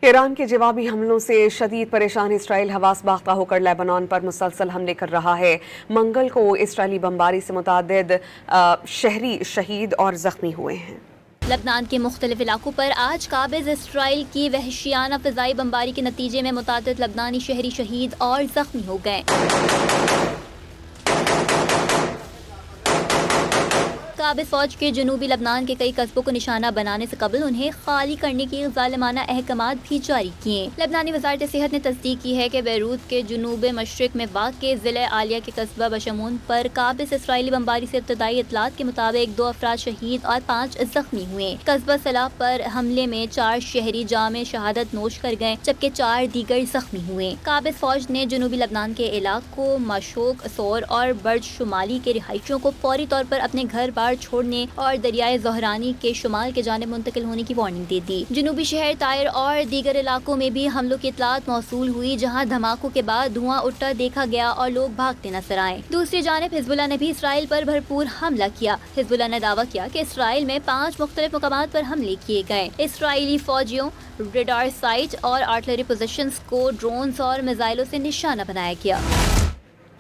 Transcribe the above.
ایران کے جوابی حملوں سے شدید پریشان اسرائیل حواس باختہ ہو کر لیبنان پر مسلسل حملے کر رہا ہے۔ منگل کو اسرائیلی بمباری سے متعدد شہری شہید اور زخمی ہوئے ہیں۔ لبنان کے مختلف علاقوں پر آج قابض اسرائیل کی وحشیانہ فضائی بمباری کے نتیجے میں متعدد لبنانی شہری شہید اور زخمی ہو گئے۔ قابض فوج کے جنوبی لبنان کے کئی قصبوں کو نشانہ بنانے سے قبل انہیں خالی کرنے کی ظالمانہ احکامات بھی جاری کیے۔ لبنانی وزارت صحت نے تصدیق کی ہے کہ بیروت کے جنوب مشرق میں واقع ضلع عالیہ کے قصبہ بشمون پر قابض اسرائیلی بمباری سے ابتدائی اطلاعات کے مطابق 2 افراد شہید اور 5 زخمی ہوئے۔ قصبہ صلاح پر حملے میں 4 شہری جام شہادت نوش کر گئے جبکہ 4 دیگر زخمی ہوئے۔ قابض فوج نے جنوبی لبنان کے علاقوں مشوق، سور اور برج شمالی کے رہائشیوں کو فوری طور پر اپنے گھر بار چھوڑنے اور دریائے زہرانی کے شمال کے جانب منتقل ہونے کی وارننگ دے دی۔ جنوبی شہر طائر اور دیگر علاقوں میں بھی حملوں کی اطلاعات موصول ہوئی جہاں دھماکوں کے بعد دھواں اٹھتا دیکھا گیا اور لوگ بھاگتے نظر آئے۔ دوسری جانب حزب اللہ نے بھی اسرائیل پر بھرپور حملہ کیا۔ حزب اللہ نے دعویٰ کیا کہ اسرائیل میں 5 مختلف مقامات پر حملے کیے گئے۔ اسرائیلی فوجیوں، ریڈار سائٹ اور آرٹلری پوزیشنز کو ڈرونز اور میزائلوں سے نشانہ بنایا گیا۔